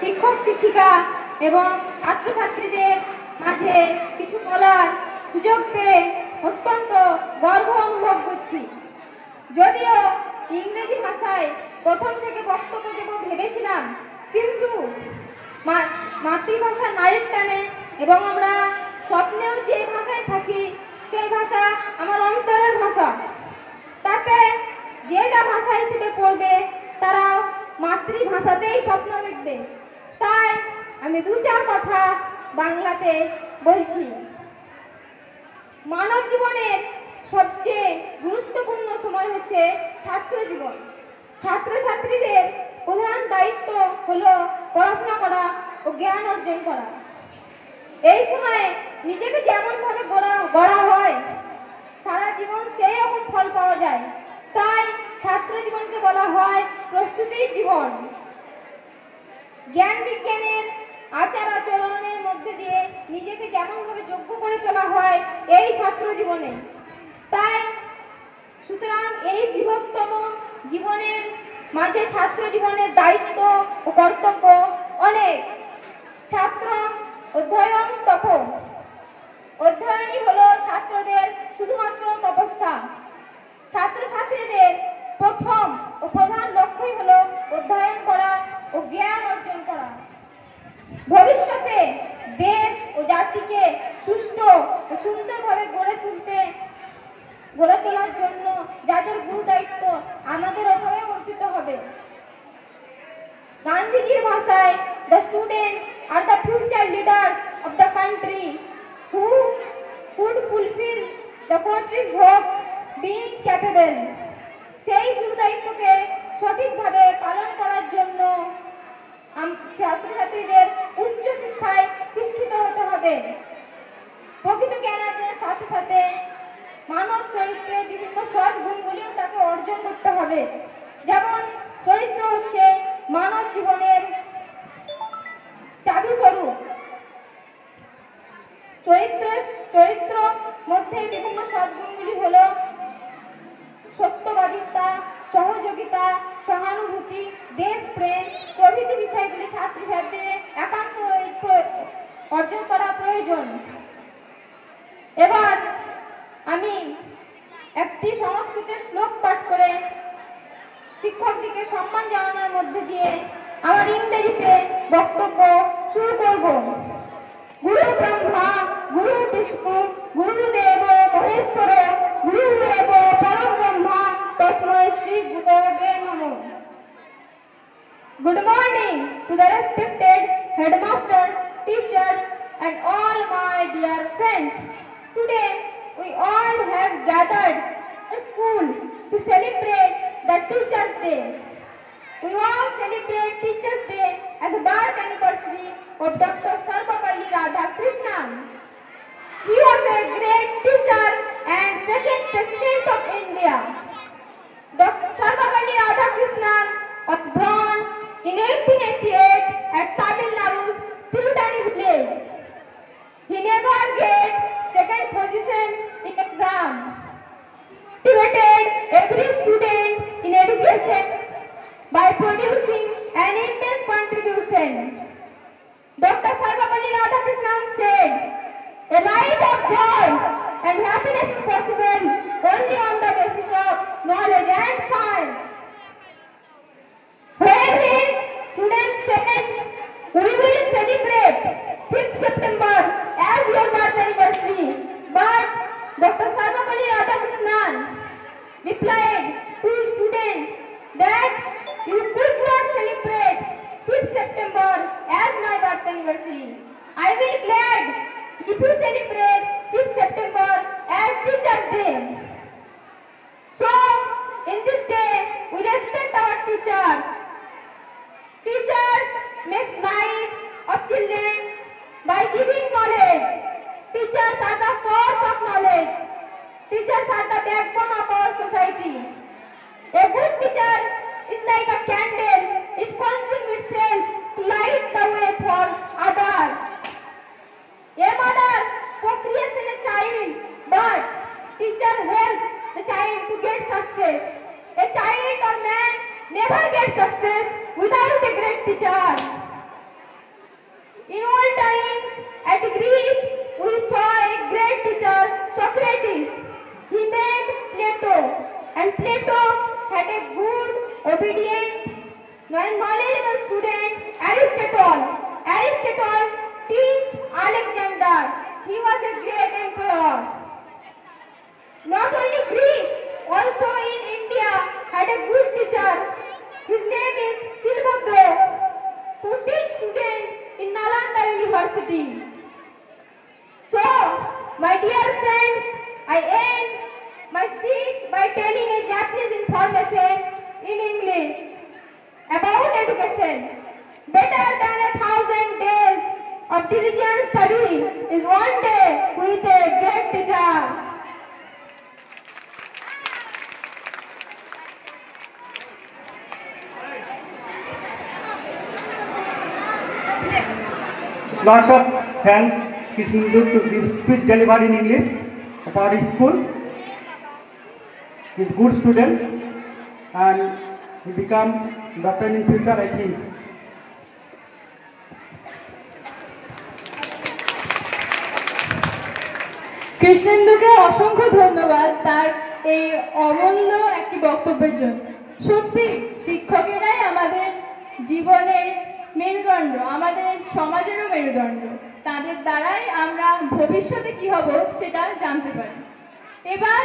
শিক্ষক শিক্ষিকা এবং ছাত্রছাত্রীদের মাঝে কিছু বলার সুযোগ পেয়ে অত্যন্ত গর্ব অনুভব করছি। যদিও ইংরেজি ভাষায় প্রথম থেকে বক্তব্য দেব ভেবেছিলাম, কিন্তু মাতৃভাষা নারীর টানে এবং আমরা স্বপ্নেও যে ভাষায় থাকি সেই ভাষা আমার অন্তরের ভাষা। তাতে যে যা ভাষা হিসেবে পড়বে তারাও মাতৃভাষাতেই স্বপ্ন দেখবে। তাই আমি দু চার কথা বাংলাতে বলছি। মানব জীবনের সবচেয়ে গুরুত্বপূর্ণ সময় হচ্ছে ছাত্র জীবন। ছাত্রছাত্রীদের প্রধান দায়িত্ব হলো পড়াশোনা করা ও জ্ঞান অর্জন করা। এই সময়ে নিজেকে যেমনভাবে গড়া হয় সারা জীবন সেই রকম ফল পাওয়া যায়। তাই ছাত্র জীবনকে বলা হয় প্রস্তুতির জীবন। জ্ঞান বিজ্ঞানের আচার আচরণের মধ্যে দিয়ে নিজেকে যেমনভাবে যোগ্য করে তোলা হয় এই ছাত্র জীবনে। তাই সুতরাং এই বৃহত্তম জীবনের মাঝে ছাত্র জীবনের দায়িত্ব ও কর্তব্য অনেক। ছাত্র অধ্যয়ন তপ। অধ্যয়নই হলো ছাত্রদের শুধুমাত্র তপস্যা। ছাত্রছাত্রীদের প্রথম ও প্রধান লক্ষ্যই হলো অধ্যয়ন করা ও জ্ঞান অর্জন করা। ভবিষ্যতে দেশ ও জাতিকে সুষ্ঠু ও সুন্দরভাবে গড়ে তোলার জন্য যাদের গুরু দায়িত্ব আমাদের ওপরে অর্পিত হবে। গান্ধীজির ভাষায়, the students are the future leaders of the country who could fulfill the country's hope being capable। সেই গুরু দায়িত্বকে সঠিকভাবে পালন করার জন্য ছাত্রছাত্রীদের উচ্চ শিক্ষায় শিক্ষিত হতে হবে। প্রকৃত জ্ঞান অর্জনের সাথে সাথে মানব চরিত্রের বিভিন্ন সৎ গুণগুলিও তাকে অর্জন করতে হবে। যেমন চরিত্র হচ্ছে মানব জীবনের চাবি স্বরূপ। চরিত্র মধ্যে বিভিন্ন সদ্গুণগুলি হলো সত্যবাদিতা, সহযোগিতা, সহানুভূতি, দেশপ্রেম প্রভৃতি বিষয়গুলি ছাত্রছাত্রীদের একান্ত অর্জন করা প্রয়োজন। এবার আমি একটি সংস্কৃতের শ্লোক পাঠ করে শিক্ষকদিকে সম্মান জানানোর মধ্যে দিয়ে আমার ইংরেজিতে বক্তব্য শুরু করব। গুরু ব্রহ্মা গুরু বিষ্ণু গুরুদেব মহেশ্বর গুরুদেব পরম ব্রহ্মা তস্मै শ্রী গুরবে নমঃ। Good morning to the respected headmaster, teachers and all my dear friends. Today we all have gathered at school to celebrate the Teachers' Day. We all celebrate Teachers' Day as a birth anniversary of Dr. Sarvapalli Radhakrishnan. He was a great teacher and second President of India. Dr. Sarvapalli Radhakrishnan was born in 1888 at Tamil Nadu's Tirutani village. He never get second position in exam. He motivated every student in education by producing an immense contribution. Dr. Sarvapalli Radhakrishnan said, "A life of joy and happiness is possible only on the basis of knowledge and science." When his students said, "We will celebrate 5th September as your birth anniversary," but Dr. Sarvapalli Radhakrishnan replied to his students that you could not celebrate 5th September as my birth anniversary. I will be glad if you celebrate 5th September as Teachers' Day. So, in this day, we respect our teachers. Teachers make life of children by giving knowledge. Teachers are the source of knowledge. Teachers are the backbone of our society. A good teacher is like a candle. It consumes itself to light the way for others. A mother procreates in a child, but teacher helps the child to get success. A child or man never gets success without a great teacher. had a good, obedient, knowledgeable student, Aristotle. Aristotle taught Alexander. He was a great emperor. Not only Greece, also in India had a good teacher. His name is Silbhadra, who teach students in Nalanda University. So, my dear friends, I end my speech by telling a Japanese information in English about education. Better than 1,000 days of diligent study is one day with a great teacher. Lots of thanks Kishindu to give speech delivered in English about his school. He's good student and he become doctor in future, I think. কৃষ্ণেন্দুকে অসংখ্য ধন্যবাদ তার এই অমূল্য একটি বক্তব্যের জন্য। সত্যি শিক্ষকেরাই আমাদের জীবনের মেরুদণ্ড, আমাদের সমাজেরও মেরুদণ্ড। তাদের দ্বারাই আমরা ভবিষ্যতে কি হব সেটা জানতে পারি। এবার